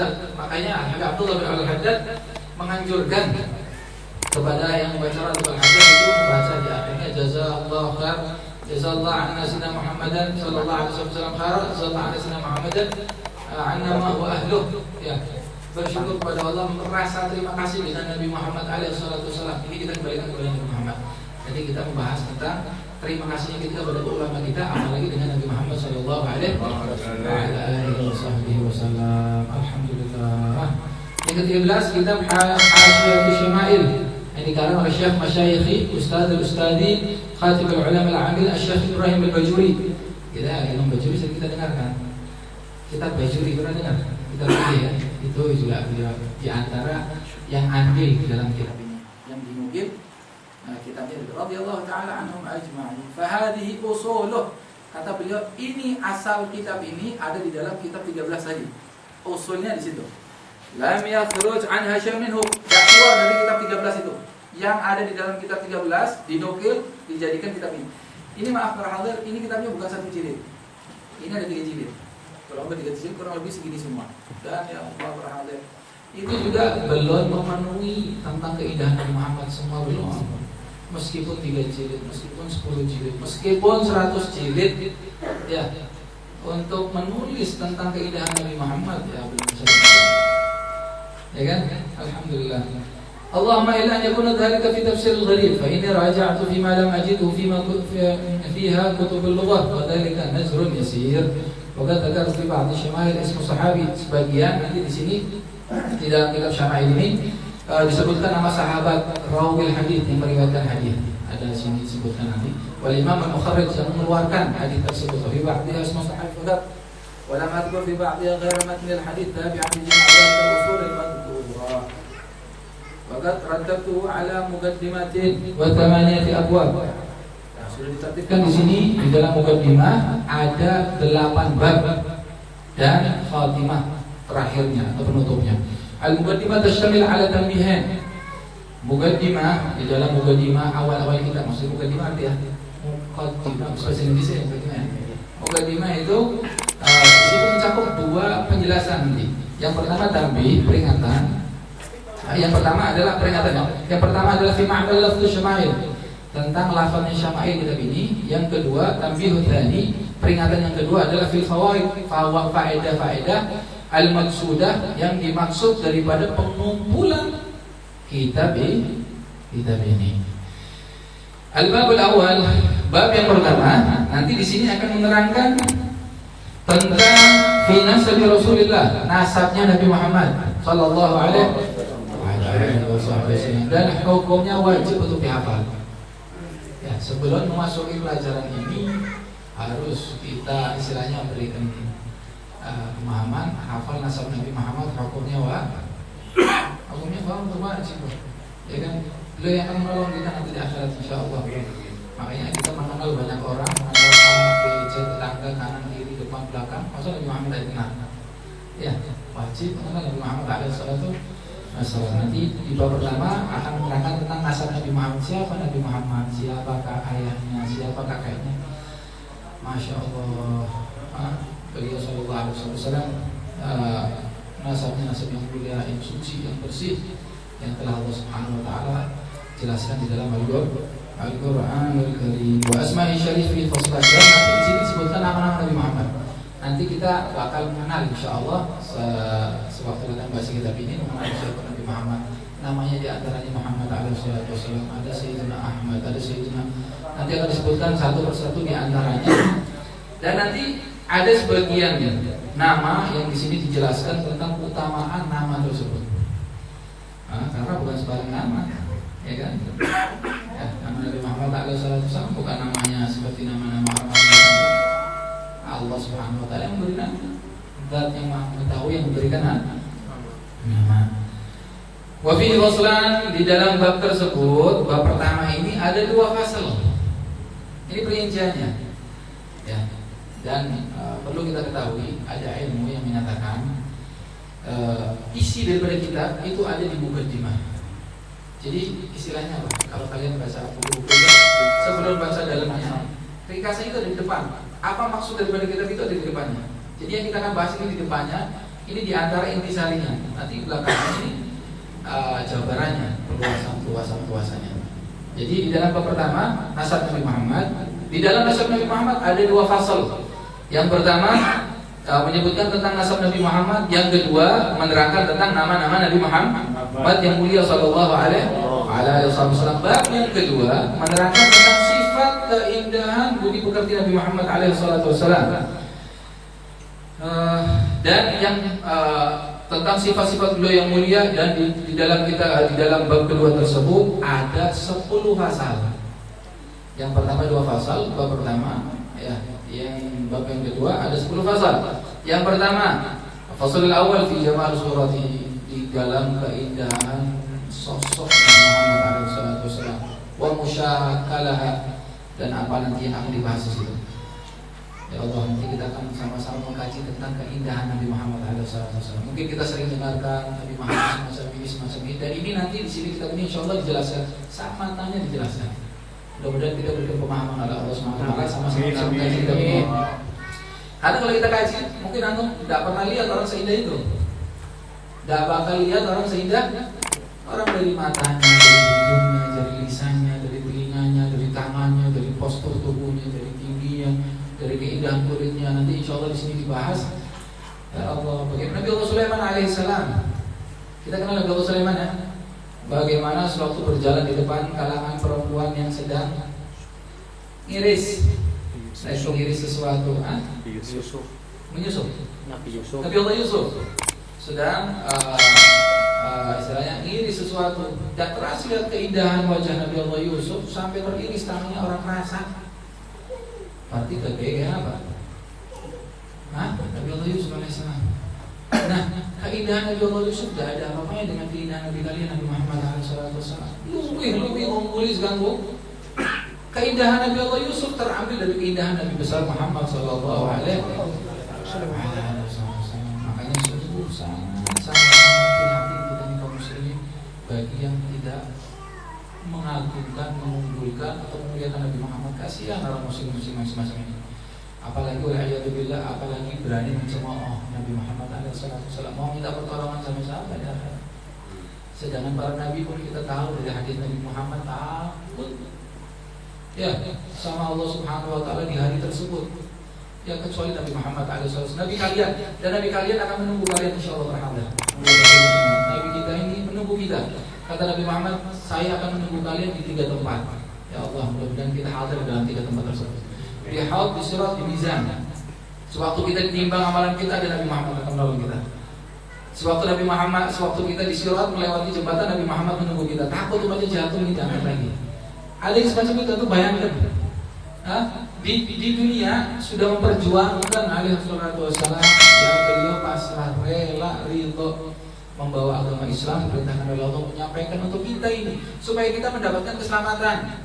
jaza. Makanya Abdullah bin Al-Haddad menganjurkan kepada yang membaca Ratibul Haddad itu membaca di akhirnya jazallahu khair, jazallahu anna sayyidina Muhammadan sallallahu alaihi wasallam khair, jazallahu anna sayyidina Muhammadan anna ma huwa ahluh. Ya, bersyukur kepada Allah, merasa terima kasih dengan Nabi Muhammad alaihi wasallam. Ini kita kembalikan kepada Nabi Muhammad. Jadi kita membahas tentang terima kasihnya kita kepada ulama kita, apalagi dengan Nabi Muhammad sallallahu alaihi wasallam. Alhamdulillah. Yang ke-13 kitab Hasyiatus Syama'il. Ini dikarang oleh Syekh Masyayikhi Ustadi Khatibul Ulama Al-Amil Syekh Ibrahim Al-Bajuri. Imam Bajuri sering kita dengarkan. Kitab Bajuri pernah dengar? Kitab ini ya. Itu juga beliau di antara yang andil dalam kitab ini. Yang dinukil kitabnya radhiyallahu taala anhum ajma'in. Fa hadhihi usuluh. Kata beliau, ini asal kitab ini ada di dalam kitab 13 tadi. Usulnya di situ. Lam yakhruj anha syai'un minhu. Tidak keluar dari kitab 13 itu. Yang ada di dalam kitab 13 dinukil dijadikan kitab ini. Ini maaf para hadir, ini kitabnya bukan satu jilid. Ini ada 3 jilid. Kalau 3 jilid kurang lebih segini semua. Dan ya Allah para hadir, itu juga belum memenuhi tentang keindahan Nabi Muhammad, semua belum. Meskipun 3 jilid, meskipun 10 jilid, meskipun 100 jilid, ya, untuk menulis tentang keindahan Nabi Muhammad ya belum bisa. Ya kan? Alhamdulillah. Allahumma illa an yakuna dhalika fi tafsir al-gharib fa inni raja'tu fi ma lam ajidhu fiha kutub al-lughah wa dhalika nazrun yasir. Wa qad dzakara fi ba'd syama'il ismu sahabi. Sebagian nanti di sini di dalam kitab Syama'il ini disebutkan nama sahabat rawil hadis yang meriwayatkan hadis. Ada sini disebutkan nanti. Wal imam al-mukharrij yang mengeluarkan hadis tersebut. Fi ba'd ismu sahabi fakat wa lam adkur fi ba'd ghair matn al-hadis tabi'an li jama'at al-usul al-madhkura. Waqad raddatu ala muqaddimatin wa thamaniyati abwab. Nah, sudah ditertibkan di sini di dalam muqaddimah ada 8 bab dan khatimah terakhirnya atau penutupnya. Al-muqaddimah tastamil ala tanbihan. Muqaddimah di dalam muqaddimah awal-awal kita, maksud muqaddimah artinya muqaddimah bahasa Indonesia ya muqaddimah. Muqaddimah itu di situ mencakup 2 penjelasan nanti. Yang pertama tanbih, peringatan. Yang pertama adalah peringatan. Yang pertama adalah fi ma'na lafdz syama'il, tentang lafaznya syama'il kitab ini. Yang kedua tanbihut tsani, peringatan yang kedua adalah fil fawaid, faedah-faedah al-maqsudah yang dimaksud daripada pengumpulan kitab ini. Al-babul awal, bab yang pertama nanti di sini akan menerangkan tentang fi nasabi Rasulullah, nasabnya Nabi Muhammad sallallahu alaihi wasallam dan hukumnya wajib untuk dihafal. Ya, sebelum memasuki pelajaran ini harus kita istilahnya berikan pemahaman, hafal nasab Nabi Muhammad, hukumnya hukumnya wajib. Ya kan? Beliau yang akan menolong kita nanti di akhirat insyaallah. Makanya kita mengenal banyak orang, mengenal A, B, C, tetangga, kanan, kiri, depan, belakang. Masa Nabi Muhammad tidak kenal? Ya, wajib mengenal Nabi Muhammad alaihi salatu wasallam. Nanti di bab pertama akan menerangkan tentang nasab Nabi Muhammad. Siapa Nabi Muhammad? Siapakah ayahnya? Siapa kakeknya? Masya Allah. Beliau sallallahu alaihi wasallam nasabnya nasab yang mulia, yang suci, yang bersih, yang telah Allah Subhanahu wa taala jelaskan di dalam Al-Qur'anul Karim. Wa asma'i syarif fi fasl aslam. Nanti di sini disebutkan nama-nama Nabi Muhammad. Nanti kita bakal mengenal insyaallah sewaktu datang bahasa kitab ini, mengenal siapa Nabi Muhammad. Namanya di antaranya Muhammad alaihi wasallam, ada Sayyidina Ahmad, ada Sayyidina, nanti akan disebutkan satu persatu di antaranya. Dan nanti ada sebagian nama yang di sini dijelaskan tentang keutamaan nama tersebut. Karena bukan sembarang nama, ya kan? Ya, nama Nabi Muhammad alaihi wasallam bukan namanya seperti nama-nama orang-orang. Allah Subhanahu wa taala yang memberi nama. Zat yang Maha Mengetahui yang memberikan nama. Wa fi faslan, di dalam bab tersebut, bab pertama ini ada 2 fasal. Ini perinciannya. Ya. Dan perlu kita ketahui, ada ilmu yang menyatakan isi daripada kitab itu ada di muqaddimah. Jadi istilahnya apa? Kalau kalian baca buku sebelum baca dalamnya, ringkasan itu ada di depan. Apa maksud daripada kitab itu ada di depannya. Jadi yang kita akan bahas ini di depannya, Ini diantara intisarinya. Nanti belakangan ini jabarannya, perluasannya. Jadi di dalam bab pertama nasab Nabi Muhammad, di dalam nasab Nabi Muhammad ada 2 fasal. Yang pertama menyebutkan tentang nasab Nabi Muhammad, yang kedua menerangkan tentang nama-nama Nabi Muhammad yang mulia sallallahu alaihi wasallam. Bab yang kedua menerangkan tentang sifat keindahan budi pekerti Nabi Muhammad alaihi wasallam. Dan yang tentang sifat-sifat beliau yang mulia, dan di dalam bab kedua tersebut ada 10 fasal. Yang pertama 2 fasal, bab pertama ya, yang bab yang kedua ada 10 fasal. Yang pertama, fasalul awal fi jamal surati, di dalam keindahan sosok Nabi Muhammad SAW, wa musyakalaha, dan apa nanti yang akan dibahas di situ. Ya Allah, nanti kita akan sama-sama mengkaji tentang keindahan Nabi Muhammad SAW. Mungkin kita sering dengarkan Nabi Muhammad semacam ini, dan ini nanti di sini kita ini insya Allah dijelaskan, sama tanya dijelaskan. Mudah-mudahan kita berikan pemahaman oleh Allah SWT, sama-sama mengkaji kita ini. Karena kalau kita kaji, mungkin antum tidak pernah lihat orang seindah itu. Tidak bakal lihat orang seindah orang, dari matanya, dari hidungnya, dari lisannya, dari telinganya, dari tangannya, dari postur tubuhnya, dari tingginya, dari keindahan kulitnya. Nanti insya Allah di sini dibahas. Ya Allah, bagaimana Nabi Allah Sulaiman alaihissalam. Kita kenal Nabi Allah Sulaiman ya. Bagaimana sewaktu berjalan di depan kalangan perempuan yang sedang ngiris, ngiris sesuatu, menyusup. Nabi Allah Yusuf sedang istilahnya ngiris sesuatu, dan terasa lihat keindahan wajah Nabi Allah Yusuf sampai teriris tangannya orang rasa. Berarti kegagalan apa? Nabi Allah Yusuf alaihissalam. Nah, keindahan Nabi Allah Yusuf tidak ada apa-apanya dengan keindahan Nabi kalian Nabi Muhammad SAW. Lebih unggul ganggu. Keindahan Nabi Allah Yusuf terambil dari keindahan Nabi besar Muhammad SAW. Makanya sungguh sangat hati-hati kita nih kaum muslimin bagi yang tidak mengagungkan, mengunggulkan atau memuliakan Nabi Muhammad. Kasihan orang muslim-muslim macam ini. Apalagi waliyadzubillah, apalagi berani mencemooh Nabi Muhammad SAW, mau minta pertolongan sama siapa ya? Sedangkan para nabi pun kita tahu dari hadis Nabi Muhammad takut ya sama Allah Subhanahu wa taala di hari tersebut. Ya kecuali Nabi Muhammad SAW, Nabi kalian, dan Nabi kalian akan menunggu kalian insyaallah berhamdah. Nabi kita ini menunggu kita. Kata Nabi Muhammad, saya akan menunggu kalian di 3 tempat. Ya Allah, mudah-mudahan kita hadir dalam 3 tempat tersebut. Di haud, di sirat, di mizan. Sewaktu kita ditimbang amalan kita, ada Nabi Muhammad akan menolong kita. Sewaktu kita di sirat melewati jembatan, Nabi Muhammad menunggu kita. Takut umatnya jatuh, ini jangan lagi. Ada yang semacam itu, tuh bayangkan. Di dunia sudah memperjuangkan alaihi salatu wassalam, yang beliau pasrah, rela, ridho membawa agama Islam, perintahkan oleh Allah, menyampaikan untuk kita ini supaya kita mendapatkan keselamatan.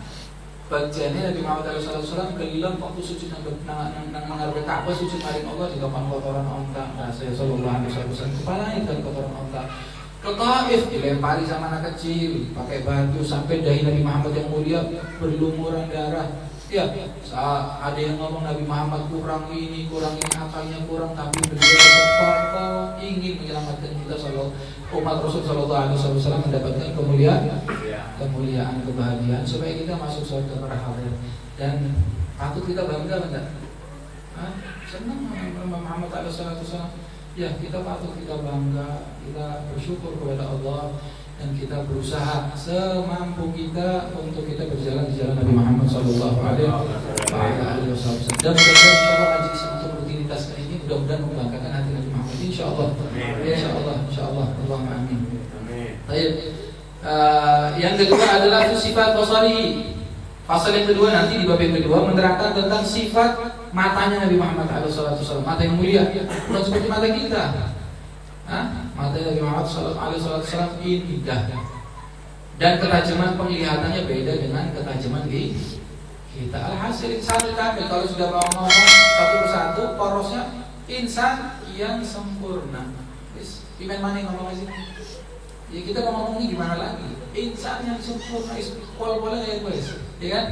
Bagiannya Nabi Muhammad SAW kelilan waktu sujud menghadap Ka'bah, sujud maring Allah di depan kotoran onta. Nah, saya sallallahu alaihi wasallam kepalanya dari kotoran onta. Ke Taif dilempari sama anak kecil, pakai batu sampai dahi Nabi Muhammad yang mulia berlumuran darah. Ya, ada yang ngomong Nabi Muhammad kurang ini akalnya kurang, tapi beliau tetap ingin menyelamatkan kita umat Rasul sallallahu alaihi wasallam mendapatkan kemuliaan, kebahagiaan supaya kita masuk surga para hadirin. Dan patut kita bangga enggak? Senang Muhammad sallallahu alaihi wasallam. Ya, kita patut kita bangga, kita bersyukur kepada Allah, dan kita berusaha semampu kita untuk kita berjalan di jalan Nabi Muhammad sallallahu alaihi wasallam. Dan mudah-mudahan insyaallah majlis untuk rutinitas ini mudah-mudahan membanggakan hati Nabi Muhammad insyaallah. Insyaallah. Allahumma amin. Baik. Yang kedua adalah sifat basari. Pasal yang kedua nanti di bab yang kedua menerangkan tentang sifat matanya Nabi Muhammad SAW, mata yang mulia, bukan seperti mata kita. Mata Nabi Muhammad SAW indah, dan ketajaman penglihatannya beda dengan ketajaman di kita. Alhasil insan kamil, kalau sudah mau ngomong satu persatu, porosnya insan yang sempurna. Iman mana ngomong aja? Ya kita mau ngomong ini gimana lagi? Insan yang sempurna, pola-pola kayak gue, ya kan?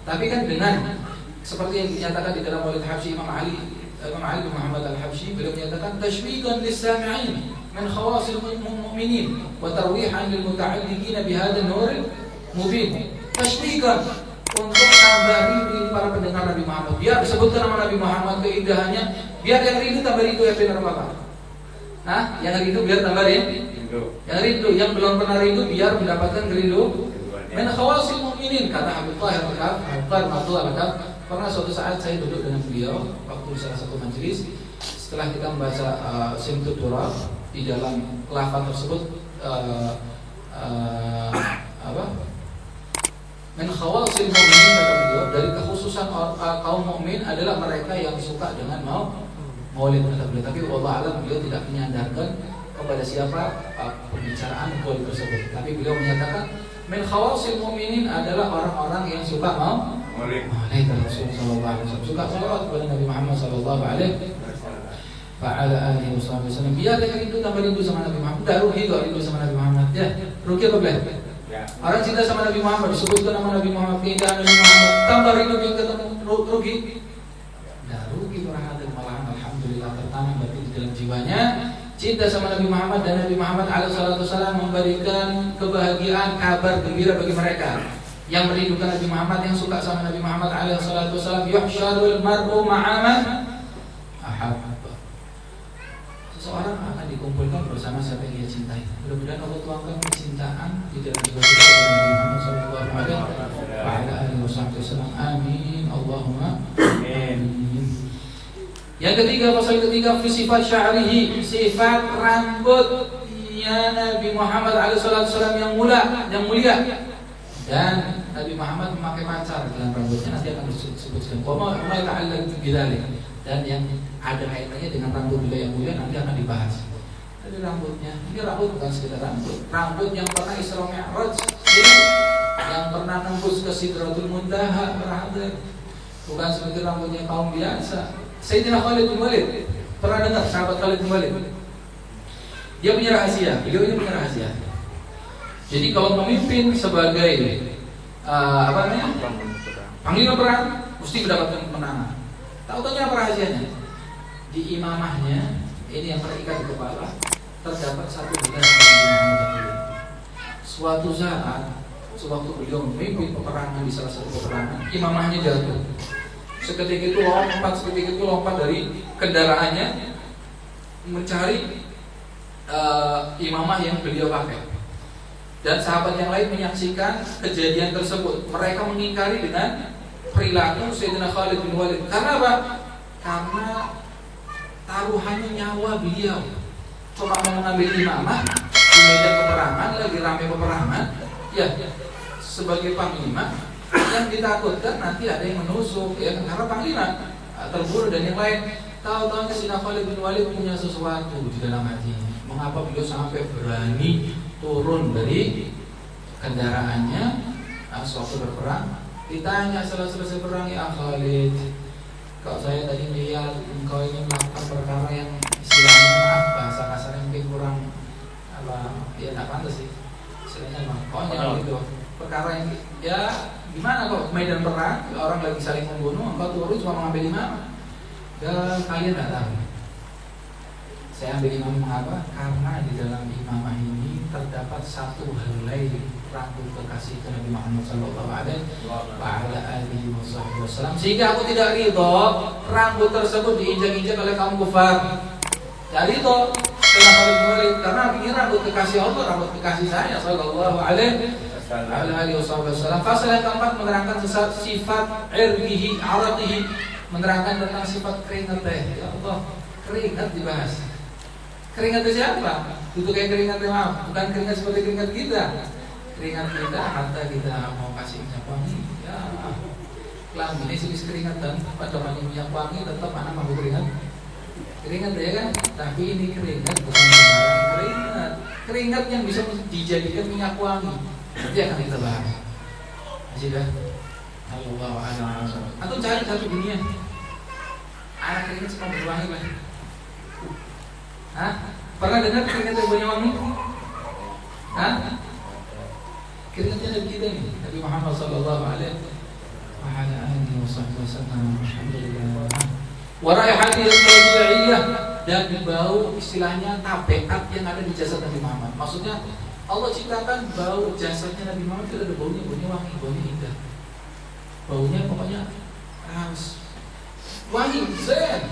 Tapi kan dengan seperti yang dinyatakan di dalam Maulid Habsyi Imam Ali Imam Ali bin Muhammad Al-Habsyi, beliau menyatakan tashwiqan lis-sami'in min khawasil mu'minin wa tarwihan lil muta'alliqin bihadzal nur mubin. Tashwiqan, untuk tambah rindu para pendengar Nabi Muhammad. Biar disebutkan nama Nabi Muhammad, keindahannya, biar yang rindu tambah rindu, ya benar Bapak. Nah, yang rindu biar tambah rindu. Yang rindu, yang belum pernah rindu biar mendapatkan rindu. Min khawasil mu'minin, kata Habib Tahir Al-Kaf. Pernah suatu saat saya duduk dengan beliau waktu di salah satu majelis. Setelah kita membaca Simtud Durab, di dalam lafaz tersebut min khawasil mu'minin, kata beliau, dari kekhususan kaum mukmin adalah mereka yang suka dengan maulid, kata beliau. Tapi wallahu alam, beliau tidak menyandarkan kepada siapa pembicaraan maulid tersebut. Tapi beliau menyatakan min khawasil mu'minin adalah orang-orang yang suka maulid Rasul sallallahu alaihi wasallam, suka salawat kepada Nabi Muhammad sallallahu alaihi wasallam. Biar dia rindu tambah rindu sama Nabi Muhammad. Dah rugi kok rindu sama Nabi Muhammad. Ya, rugi apa belum? Ya. Orang cinta sama Nabi Muhammad, disebutkan nama Nabi Muhammad, keindahan Nabi Muhammad, tambah rindu dia ketemu, rugi. Dah rugi berhasil, malahan alhamdulillah tertanam berarti di dalam jiwanya cinta sama Nabi Muhammad, dan Nabi Muhammad alaihissalam memberikan kebahagiaan, kabar gembira bagi mereka yang merindukan Nabi Muhammad, yang suka sama Nabi Muhammad alaihissalam. Yuhsyarul mar'u ma'aman ahabba. Seseorang akan dikumpulkan bersama siapa yang dia cintai. Mudah-mudahan Allah tuangkan kecintaan di dalam jiwa kita kepada Nabi Muhammad sallallahu alaihi wasallam. Amin. Allahumma amin. Yang ketiga, pasal ketiga, fi sifat sya'rihi, sifat rambutnya Nabi Muhammad alaihissalam yang mulia. Dan Nabi Muhammad memakai pacar dengan rambutnya, nanti akan disebutkan. Wa ma ta'allaq bidzalik, dan yang ada kaitannya dengan rambut beliau yang mulia nanti akan dibahas. Jadi rambutnya, ini rambut bukan sekedar rambut yang pernah Isra Mi'raj, yang pernah nembus ke Sidratul Muntaha, berhadir. Bukan seperti rambutnya kaum biasa. Sayyidina Khalid bin Walid, pernah dengar sahabat Khalid bin Walid? Dia punya rahasia, beliau ini punya rahasia. Jadi kalau pemimpin sebagai panglima perang, mesti mendapatkan kemenangan. Tahu-tahunya apa rahasianya? Di imamahnya, ini yang terikat di kepala, terdapat satu bidang Nabi Muhammad. Suatu saat, sewaktu beliau memimpin peperangan di salah satu peperangan, imamahnya jatuh. Seketika itu lompat dari kendaraannya mencari imamah yang beliau pakai. Dan sahabat yang lain menyaksikan kejadian tersebut. Mereka mengingkari dengan perilaku Sayyidina Khalid bin Walid. Karena apa? Karena taruhannya nyawa beliau. Coba mau mengambil imamah di medan peperangan, lagi ramai peperangan, ya sebagai panglima, yang ditakutkan nanti ada yang menusuk, ya, karena panglima terbunuh dan yang lain. Tahu-tahu Sayyidina Khalid bin Walid punya sesuatu di dalam hatinya. Mengapa beliau sampai berani turun dari kendaraannya sewaktu berperang? Ditanya setelah selesai perang, ya Khalid, kalau saya tadi lihat engkau ini melakukan perkara yang istilahnya, maaf bahasa kasarnya mungkin kurang ya tidak pantas sih, istilahnya konyol gitu. Perkara yang ya gimana kok medan perang orang lagi saling membunuh, engkau turun cuma mengambil imam. Dan kalian tidak tahu saya ambil imam mengapa? Karena di dalam imamah ini terdapat satu helai rambut kekasih Nabi Muhammad sallallahu alaihi wasallam, sehingga aku tidak ridho rambut tersebut diinjak-injak oleh kaum kufar. Tidak ridho karena ini rambut kekasih Allah, rambut kekasih saya sallallahu alaihi wasallam. Fasal yang keempat menerangkan sifat irqihi, araqihi, menerangkan tentang sifat keringatnya. Ya Allah, keringat dibahas. Keringat itu siapa? Itu kayak keringat maaf, bukan keringat seperti keringat kita. Keringat kita, harta kita mau kasih minyak wangi, ya kelam ini sih keringatan. Pada minyak wangi tetap anak mau keringat. Keringat ya kan? Tapi ini keringat bukan sembarang keringat. Keringat yang bisa dijadikan minyak wangi. Nanti akan kita bahas. Sudah. Allah a'lam. Atau cari satu dunia. Anak keringat semua berwangi lah. Hah? Pernah dengar keringat yang banyak wangi? Hah? Keringatnya Nabi kita nih, Nabi Muhammad sallallahu alaihi wasallam. Alhamdulillah. Wa raihatil tabi'iyah, dan bau istilahnya tabekat yang ada di jasad Nabi Muhammad. Maksudnya Allah ciptakan bau jasadnya Nabi Muhammad itu ada baunya, baunya wangi, baunya indah. Baunya pokoknya harus wangi, zen.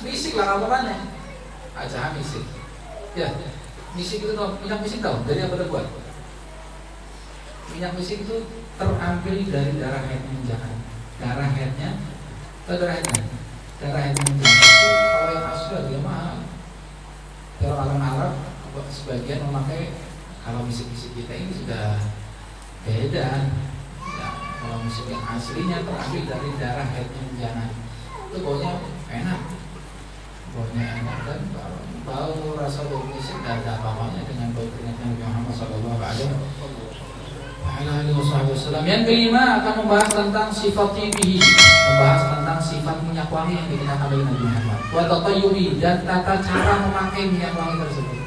Misik lah kamu aja misik. Ya, misik itu minyak misik tahu dari apa terbuat? Minyak misik itu terambil dari darah haidnya menjangan. Darah haidnya menjangan. Kalau yang asli dia mahal. Kalau orang Arab sebagian memakai, kalau misik-misik kita ini sudah beda. Ya, kalau misik yang aslinya terambil dari darah haidnya menjangan, itu baunya enak. Baunya enak dan bau rasa bau misik tidak ada apa-apanya dengan bau keringat Nabi Muhammad SAW. Yang kelima akan membahas tentang sifat tibihi, membahas tentang sifat minyak wangi yang dikenakan oleh Nabi Muhammad. Wa tatayyubi, dan tata cara memakai minyak wangi tersebut.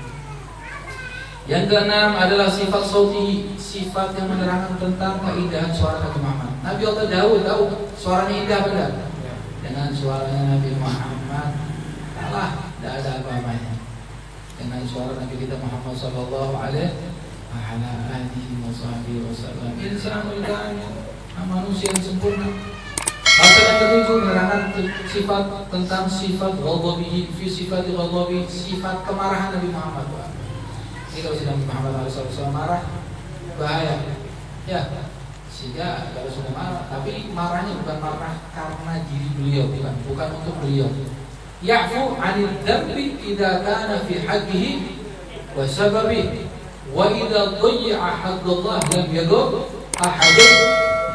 Yang keenam adalah sifat sauti, sifat yang menerangkan tentang keindahan suara Nabi Muhammad. Nabi Allah Daud tahu suaranya indah benar. Dengan suaranya Nabi Muhammad kalah, tidak ada apa-apanya. Dengan suara Nabi kita Muhammad sallallahu alaihi wasallam, insanul kamil, manusia yang sempurna. Maka yang ketujuh menerangkan sifat tentang sifat ghadabihi, fi sifat ghadabi, sifat kemarahan Nabi Muhammad. Ini kalau Nabi Muhammad SAW marah bahaya. Ya, sehingga kalau sudah marah, tapi marahnya bukan marah karena diri beliau, bukan untuk beliau. Ya'fu 'anil dzambi idza kana fi haqqihi wa sababi, wa idza dhayya'a haqqallah lam yadur ahadun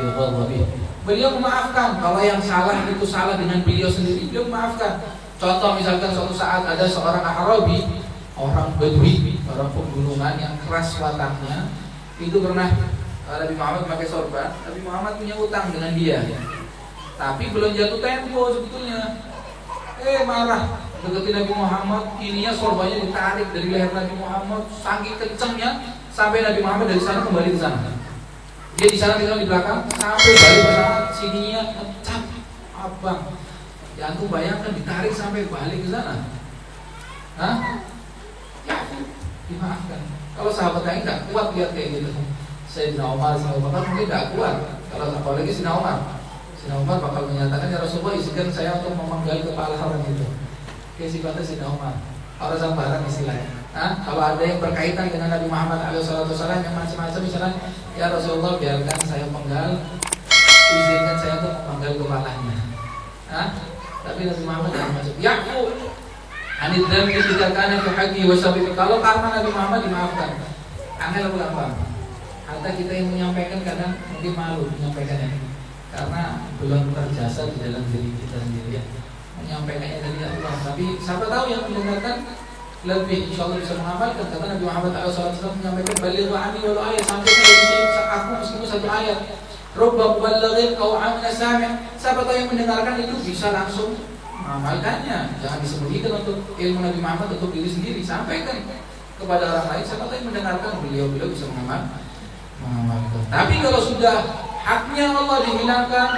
bi ghadabi. Beliau memaafkan kalau yang salah itu salah dengan beliau sendiri, beliau memaafkan. Contoh misalkan suatu saat ada seorang Arabi, orang Badui, orang pegunungan yang keras wataknya, itu pernah Nabi Muhammad pakai sorban. Nabi Muhammad punya utang dengan dia, tapi belum jatuh tempo sebetulnya. Marah, deketin Nabi Muhammad, ininya sorbannya ditarik dari leher Nabi Muhammad, saking kencengnya sampai Nabi Muhammad dari sana kembali ke sana. Dia di sana tinggal di belakang, sampai balik ke sana, sininya ngecap, abang. Ya aku bayangkan ditarik sampai balik ke sana. Ya, dimaafkan. Kalau sahabat lain nggak kuat lihat kayak gitu. Sayyidina Umar, Sayyidina Umar mungkin nggak kuat. Kalau apalagi Sayyidina Umar bakal menyatakan, ya Rasulullah izinkan saya untuk memenggal kepala orang itu. Kayak sifatnya Sayyidina Umar. Orang sambaran istilahnya. Kalau ada yang berkaitan dengan Nabi Muhammad SAW yang macam-macam, misalnya, ya Rasulullah biarkan saya penggal, izinkan saya untuk memenggal kepalanya. Tapi Nabi Muhammad jangan macam. Ya'fu anid dzambi idza kana fi haqqi wa sabibi. Kalau karena Nabi Muhammad dimaafkan. Angel apa gampang? Hatta kita yang menyampaikan kadang mungkin malu menyampaikannya, karena belum terjasa di dalam diri kita sendiri ya. Menyampaikannya dari Allah. Tapi siapa tahu yang mendengarkan lebih insyaallah bisa mengamalkan. Kata Nabi Muhammad SAW menyampaikan, balighu anni walau ayat, sampaikan dari sini aku meskipun satu ayat. Rubba muballighin aw amna sami'. Siapa tahu yang mendengarkan itu bisa langsung mengamalkannya. Jangan disembunyikan untuk ilmu Nabi Muhammad untuk diri sendiri, sampaikan kepada orang lain. Siapa tahu yang mendengarkan, beliau bisa mengamalkan. Tapi kalau sudah haknya Allah dihilangkan,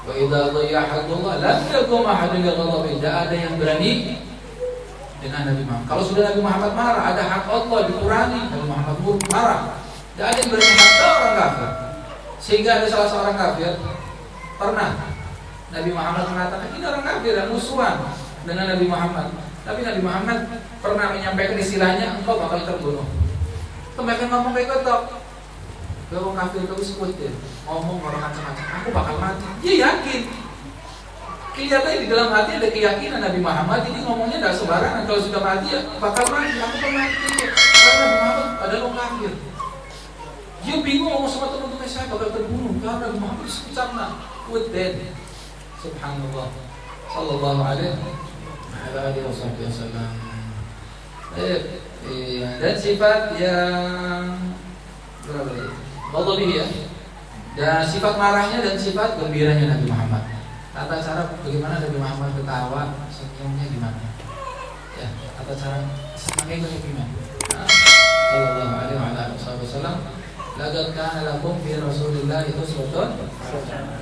wa idza dhayya haqqallah lam yakum ahadun yaghdabi, tidak ada yang berani dengan Nabi Muhammad. Kalau sudah Nabi Muhammad marah, ada hak Allah dikurangi, Nabi Muhammad marah, tidak ada yang berani haknya orang kafir. Sehingga ada salah seorang kafir pernah Nabi Muhammad mengatakan, ini orang kafir dan musuhan dengan Nabi Muhammad. Tapi Nabi Muhammad pernah menyampaikan istilahnya, engkau bakal terbunuh. Kemudian ngomong kayak kotok. Kalau kafir itu sekutir, ngomong orang macam-macam, aku bakal mati. Dia yakin. Kelihatannya di dalam hati ada keyakinan Nabi Muhammad ini ngomongnya tidak sembarangan. Kalau sudah mati ya bakal mati, aku bakal mati. Karena Nabi Muhammad adalah orang kafir. Dia bingung ngomong sama teman-teman, saya bakal terbunuh karena Nabi Muhammad sebenarnya with dead. Subhanallah. Sallallahu alaihi wasallam. Dan sifat yang berapa ini? Ghadabihi ya. Dan sifat marahnya dan sifat gembiranya Nabi Muhammad. Tata cara bagaimana Nabi Muhammad ketawa, senyumnya gimana? Ya, tata cara senangnya itu gimana? Sallallahu alaihi wasallam. Laqad kana lakum fi Rasulillah uswatun.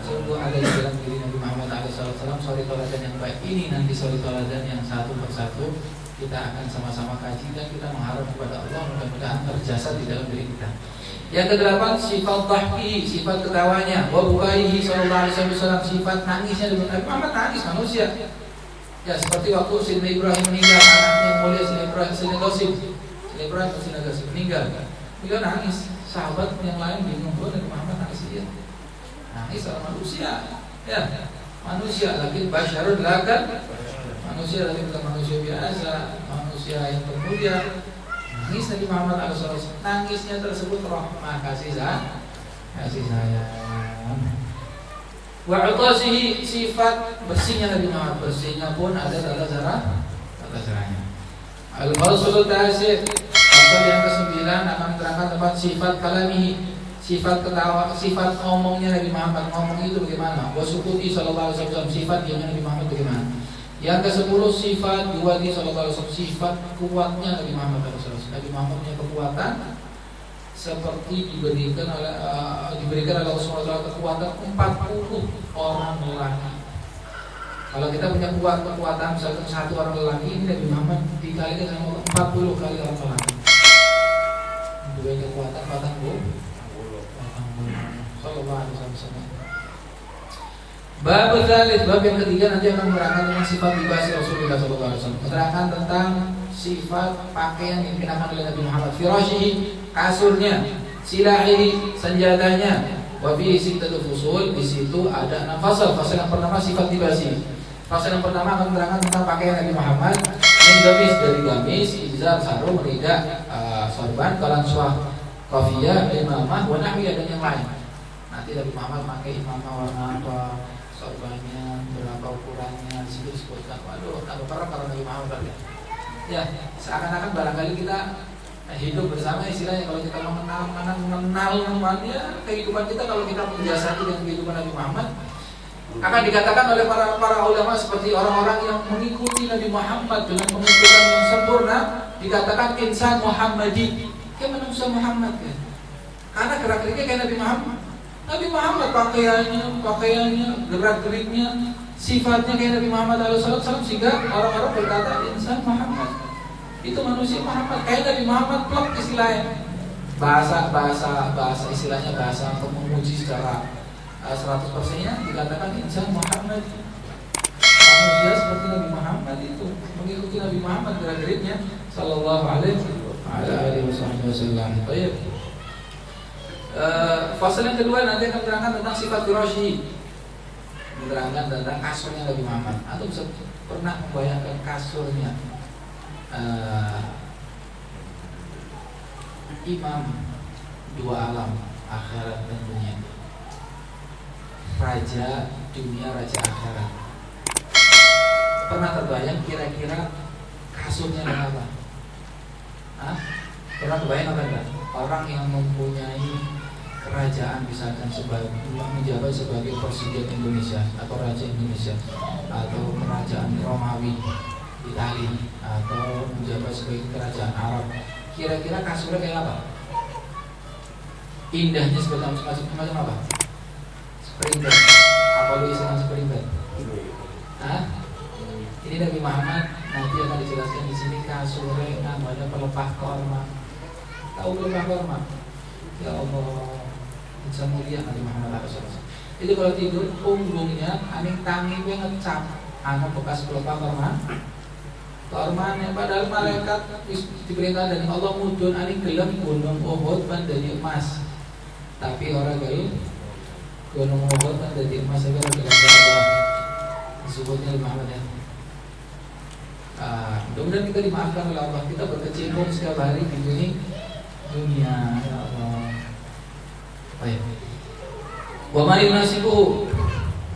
Sungguh ada di dalam diri Nabi Muhammad SAW suri teladan yang baik. Ini nanti suri teladan yang satu persatu kita akan sama-sama kaji dan kita mengharap kepada Allah mudah-mudahan terjasa di dalam diri kita. Yang kedelapan, sifat dhahki, sifat ketawanya. Wa bukaihi sallallahu alaihi wasallam, sifat nangisnya. Nabi Muhammad nangis manusia. Ya seperti waktu Sayyidina Ibrahim meninggal, anaknya yang mulia Sayyidina Ibrahim, Sayyidina Qasim meninggal. Beliau nangis. Sahabat yang lain bingung, Nabi Muhammad nangis dia. Nangis sama manusia. Ya, manusia lagi basyarun lakan. Manusia tapi bukan manusia biasa, manusia yang termulia. Nangis Nabi Muhammad SAW. Nangisnya tersebut rahmah, kasih sayang. Wa utasihi, sifat bersihnya Nabi Muhammad. Bersihnya pun ada tata caranya. Al-Faslul Tasir, pasal yang ke-9 akan menerangkan tentang sifat kalamihi, sifat ketawa, sifat ngomongnya Nabi Muhammad. Ngomong itu bagaimana? Wa sukuti sallallahu alaihi wasallam, sifat diamnya Nabi Muhammad bagaimana? Yang ke-10 sifat Juwadi sallallahu alaihi wasallam, sifat kuatnya Nabi Muhammad sallallahu alaihi wasallam. Nabi Muhammad punya kekuatan seperti diberikan oleh Allah Subhanahu wa taala kekuatan 40 orang lelaki. Kalau kita punya kekuatan misalkan 1 orang lelaki, ini Nabi Muhammad dikalikan sama 40 kali orang lelaki. Dua kekuatan 40 sallallahu alaihi wasallam. Bab tsalits, bab yang ketiga nanti akan menerangkan tentang sifat libas Rasulullah sallallahu alaihi wasallam. Menerangkan tentang sifat pakaian yang dikenakan oleh Nabi Muhammad. Firashihi, kasurnya, silahihi, senjatanya. Wa fi sittatul fusul, di situ ada 6 fasal. Fasal yang pertama sifat libasi. Fasal yang pertama akan menerangkan tentang pakaian Nabi Muhammad. Min gamis, dari gamis, izar, sarung, rida, sorban, kalansuah, kafiyah, imamah, wa nahwiyah dan yang lain. Nanti Nabi Muhammad pakai imamah warna apa, sorbannya, berapa ukurannya, di situ disebutkan. Waduh, tambah parah kalau Nabi Muhammad ya, seakan-akan barangkali kita hidup bersama, istilahnya kalau kita mengenal ya, kehidupan kita, kalau kita menjasati dengan kehidupan Nabi Muhammad, akan dikatakan oleh para ulama seperti orang-orang yang mengikuti Nabi Muhammad dengan pengikutan yang sempurna, dikatakan insan Muhammadi, kayak manusia Muhammad kan? Karena gerak-geriknya kayak Nabi Muhammad. Nabi Muhammad pakaiannya, gerak-geriknya, sifatnya kayak Nabi Muhammad SAW, sehingga orang-orang berkata insan Muhammad. Itu manusia Muhammad, kayak Nabi Muhammad plak istilahnya. Bahasa istilahnya bahasa untuk memuji secara 100%-nya dikatakan insan Muhammad. Manusia seperti Nabi Muhammad itu, mengikuti Nabi Muhammad gerak-geriknya sallallahu alaihi wasallam. Baik. Fasal yang kedua nanti akan menerangkan tentang sifat firasyi, menerangkan tentang kasurnya Nabi Muhammad. Atau bisa pernah membayangkan kasurnya imam dua alam, akhirat dan dunia, raja dunia, raja akhirat. Pernah terbayang kira-kira kasurnya apa? Pernah terbayang apa enggak? Orang yang mempunyai kerajaan, misalkan sebagai menjabat sebagai presiden Indonesia atau raja Indonesia, atau kerajaan Romawi Italia, atau menjabat sebagai kerajaan Arab, kira-kira kasurnya kayak apa? Indahnya seperti macam apa? Sprinter. Apa lu istilah sprinter? Ini Nabi Muhammad nanti akan dijelaskan di sini kasurnya namanya pelepah korma. Tahu pelepah korma? Ya Allah, bisa mulia Nabi Muhammad SAW. Itu kalau tidur punggungnya aning tangi gue ngecap, anak bekas pelepah korma. Kormanya padahal malaikat diperintah dari Allah mudun aning gelem gunung Uhud pan dari emas. Tapi orang gaul gunung Uhud pan dari emas agar gelem Allah. Disebutnya Muhammad ya. Mudah-mudahan kita dimaafkan oleh Allah. Kita berkecimpung setiap hari di dunia, ya Allah. Baik. Wa ma yunasibuhu,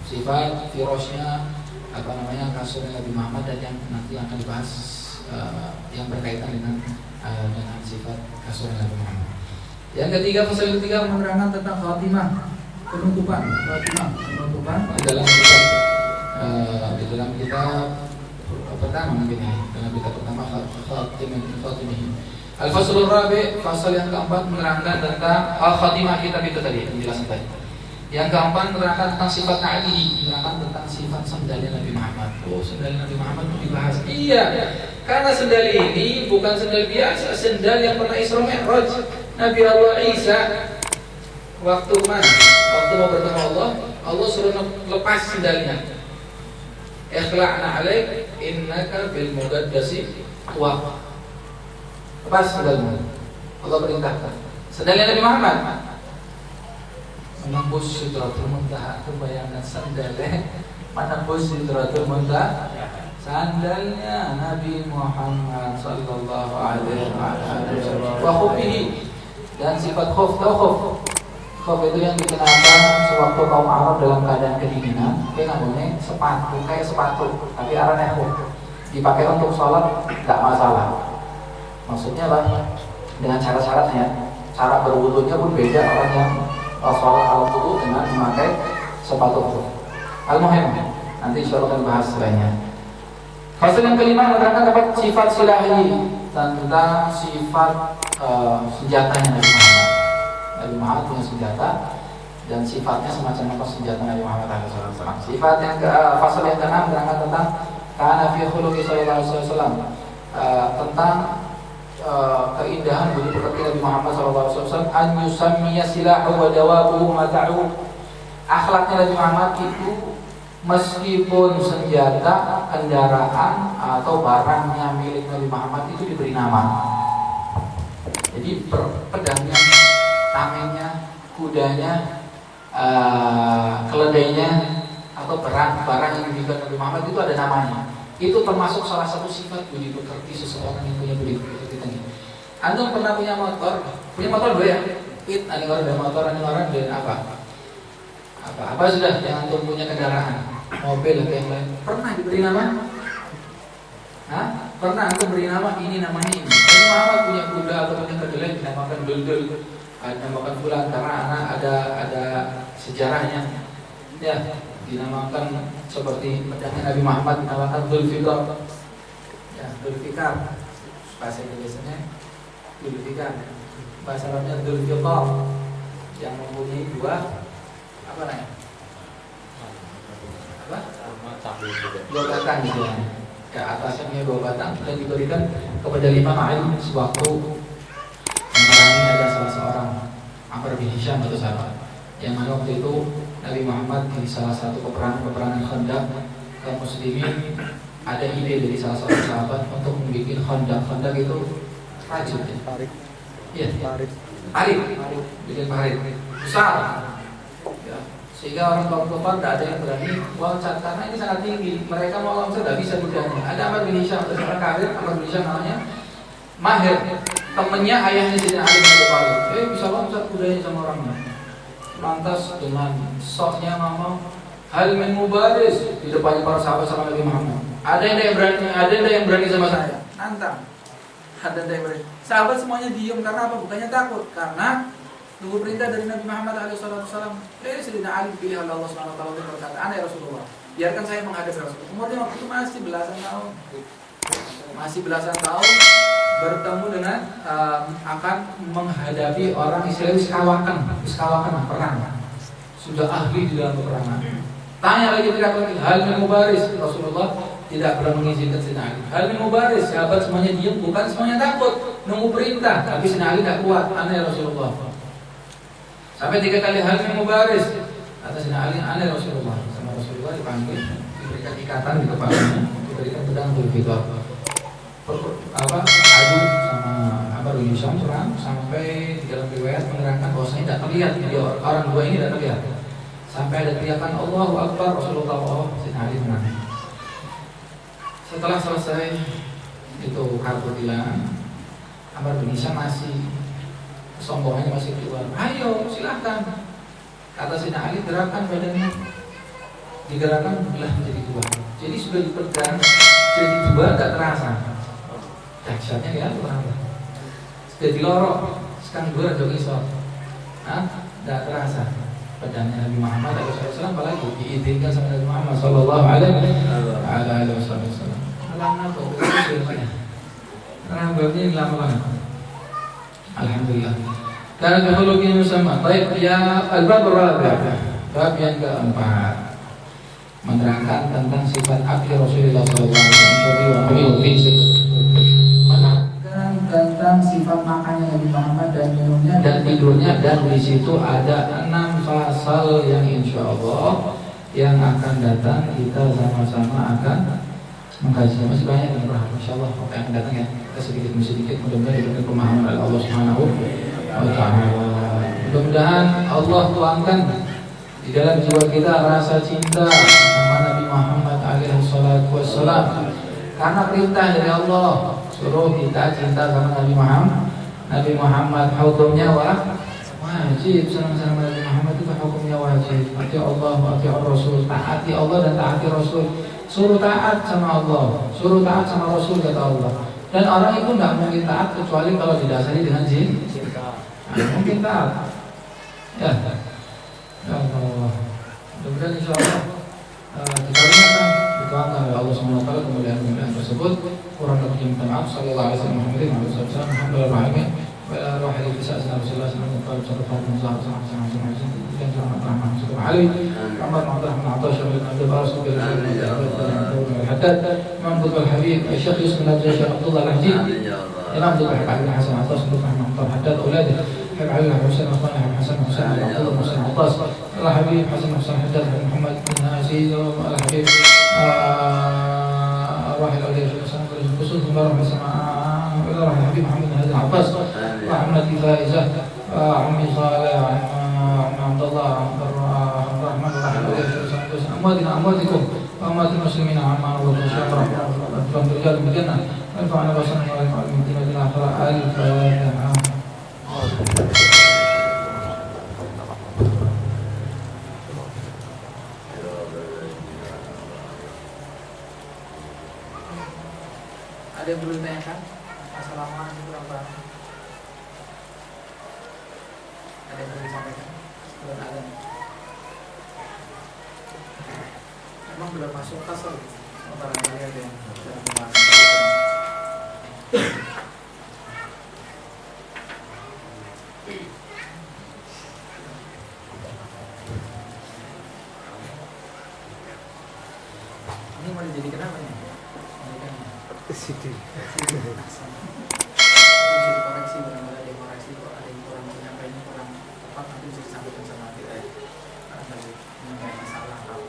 sifat firasnya, apa namanya, kasurnya Nabi Muhammad, dan yang nanti akan dibahas yang berkaitan dengan sifat kasurnya Nabi Muhammad. Yang ketiga, pasal ketiga menerangkan tentang khatimah, penutupan di dalam kitab pertama mungkin ya, dalam kitab pertama khatimah. Al-Faslul Rabi', fasal yang keempat menerangkan tentang khatimah kitab itu tadi, penjelasan tadi. Yang keempat menerangkan tentang sifat Nabi, menerangkan tentang sifat sendalnya Nabi Muhammad. Oh, sendal Nabi Muhammad itu dibahas. Iya, karena sendal ini bukan sendal biasa, sendal yang pernah Isra Mi'raj. Nabi Allah Isa waktu mana? Waktu mau bertemu Allah, Allah suruh lepas sendalnya. Ikhla'na 'alaik innaka bil muqaddasi wa. Lepas sendalnya. Allah perintahkan. Sendalnya Nabi Muhammad menembus Sidratul Muntaha. Bayangkan sandalnya menembus Sidratul Muntaha. Sandalnya Nabi Muhammad sallallahu alaihi wasallam. Wa khufihi, dan sifat khuf, tahu khuf? Khuf itu yang dikenakan sewaktu kaum Arab dalam keadaan kedinginan. Dia namanya sepatu, kayak sepatu, tapi arahnya khuf. Dipakai untuk sholat tidak masalah. Maksudnya lah dengan syarat-syaratnya, cara berwudunya pun beda orang yang sholat alam wudu dengan memakai sepatu khuf. Al-muhim, nanti insya Allah akan bahas lainnya. Fasal yang kelima menerangkan dapat sifat silahi, tentang sifat senjatanya Nabi Muhammad. Nabi Muhammad punya senjata dan sifatnya semacam apa senjata Nabi Muhammad SAW. Sifat yang fasal yang keenam menerangkan tentang kana fi khuluqi sallallahu alaihi wasallam, tentang keindahan budi pekerti Nabi Muhammad SAW. An yusammiya silahu wa dawabuhu mata'u. Akhlaknya Nabi Muhammad itu meskipun senjata, kendaraan atau barangnya milik Nabi Muhammad itu diberi nama. Jadi pedangnya, tamengnya, kudanya, keledainya atau barang yang dimiliki Nabi Muhammad itu ada namanya. Itu termasuk salah satu sifat budi pekerti seseorang yang punya budi pekerti tadi. Antum pernah punya motor? Punya motor dua ya? Ada orang ada motor, ada orang ada apa? Apa sudah yang antum punya kendaraan? Mobil atau yang lain, pernah diberi nama? Hah? Pernah antum beri nama ini namanya ini. Nabi Muhammad punya kuda atau punya kedelai dinamakan Duldul, dinamakan Fulan karena anak ada sejarahnya. Ya, dinamakan seperti pedangnya Nabi Muhammad dinamakan Dzulfikar. Ya, Dzulfikar. Bahasa Indonesianya Dzulfikar. Bahasa Arabnya Dzulfikar. Yang mempunyai dua apa namanya? Apa? Dua batang gitu ya. Ke atasnya dua batang dan diberikan kepada Imam Ali sewaktu memerangi ada salah seorang Amr bin Hisham atau sahabat yang mana waktu itu Nabi Muhammad di salah satu peperangan Khandaq kaum muslimin ada ide dari salah seorang sahabat untuk membuat Khandaq. Khandaq itu rajut ya. Iya, parit. Bikin parit besar. Ya. Sehingga orang kaum kufar tidak ada yang berani loncat karena ini sangat tinggi. Mereka mau loncat tidak bisa kudanya. Ada Amr bin Hisham, ada seorang kafir, Amr bin Hisham namanya Mahir, temannya ayahnya Sayyidina Ali bin Abi Thalib. Bisa loncat kudanya sama orangnya. Lantas dengan soknya ngomong, hal min mubaris di depannya para sahabat sama Nabi Muhammad. Ada yang berani sama saya. Nantang. Ada yang berani. Sahabat semuanya diam karena apa? Bukannya takut, karena tunggu perintah dari Nabi Muhammad SAW. Sayyidina Ali pilih oleh Allah SWT untuk berkata, "Ana ya Rasulullah, biarkan saya menghadapi Rasulullah." Umurnya waktu itu masih belasan tahun, bertemu dengan akan menghadapi orang Israel iskawakan perang. Sudah ahli di dalam peperangan. Tanya lagi hal min mubaris, Rasulullah tidak pernah mengizinkan Sayyidina Ali. Hal min mubaris, sahabat semuanya diam, bukan semuanya takut, nunggu perintah, tapi Sayyidina Ali tidak kuat. Ana ya Rasulullah. Sampai 3 kali hal min mubaris, kata Sayyidina Ali, ana ya Rasulullah. Sama Rasulullah dipanggil, diberikan ikatan di kepalanya, diberikan pedang Dzulfikar. Adu sama Amr bin Hisham serang sampai di dalam riwayat menerangkan bahwasanya tidak terlihat, jadi orang dua ini tidak terlihat. Sampai ada teriakan Allahu Akbar, Rasulullah Sayyidina Ali menang. Setelah selesai itu kartu tilang, Amr bin Hisham masih kesombongannya masih keluar. Ayo silahkan, kata Sayyidina Ali, gerakan badannya, digerakkan belah menjadi dua. Jadi sudah dipegang jadi dua, tidak terasa. Dahsyatnya ya Tuhan. Sudah dilorok, sekarang dua ada kisah. Tidak terasa. Pedangnya Nabi Muhammad SAW apalagi diizinkan sama Nabi Muhammad Sallallahu Alaihi Wasallam. Alam apa? Karena babnya lama banget. Alhamdulillah. Karena khuluqin sama. Baik, ya al-bab ar-rabi'. Bab yang keempat menerangkan tentang sifat akhir Rasulullah SAW. Menerangkan tentang sifat makannya Nabi Muhammad dan minumnya dan tidurnya, dan di situ ada 6 pasal yang insya Allah yang akan datang kita sama-sama akan mengkaji. Masih banyak yang berharap insya Allah apa yang datang ya, kita sedikit demi sedikit mudah-mudahan diberikan pemahaman oleh Allah Subhanahu wa Ta'ala. Mudah-mudahan Allah tuangkan di dalam jiwa kita rasa cinta sama Nabi Muhammad alaihi salatu wassalam. Karena perintah dari Allah suruh kita cinta sama Nabi Muhammad. Nabi Muhammad hukumnya wajib, senang sama Nabi Muhammad itu hukumnya wajib. Ati Allah wa ati Rasul, taati Allah dan taati Rasul. Suruh taat sama Allah, suruh taat sama Rasul kata Allah. Dan orang itu tidak mungkin taat kecuali kalau didasari dengan cinta. Mungkin taat. Ya. Ya Allah, mudah-mudahan insya Allah dikarenakan dituangkan oleh Allah SWT kemuliaan-kemuliaan tersebut. Kurang lebih minta maaf. Sallallahu alaihi wasallam Muhammadin wa alihi wasallam alhamdulillah rahimah wa ala ruhi al-kisah Rasulullah sallallahu alaihi wasallam sallallahu alaihi wasallam dan rahmat rahmat subhanahu ali Muhammad Muhammad atash bin Abdul Rasul bin Haddad Imam Abdul Habib Syekh Yusuf bin Syekh Abdullah Al-Hajji Imam Abdul Habib Hasan Atash bin Muhammad Haddad أولاده حبيب علي حسين أخواني حسن حسين عبد الله حسين عطاس الله حبيب حسن حسين حداد محمد بن عزيز الله حبيب روح الأولياء شيخ حسن القصود مبارك السماء إلى روح الحبيب محمد بن هادي عباس وعمتي فائزة عمي صالح عم عبد الله عبد الرحمن روح الأولياء شيخ حسن القصود أمواتنا أمواتكم وأموات المسلمين عما والرسول رحمة الرجال من الجنة ارفعنا بصرنا وارفع المدينة الآخرة الفاتحة. Ada yang perlu ditanyakan? Assalamualaikum warahmatullahi wabarakatuh. Ada yang perlu disampaikan? Belum ada. Emang belum masuk kasar? Barangkali ada yang sudah membahas. Ini mau dijadikan apa nih? Situ. Bisa dikoreksi, benar-benar ada koreksi kok, ada yang kurang penyampaiannya kurang tepat, nanti bisa disampaikan sama kita ya. Karena tadi menyampaikan salah tahu.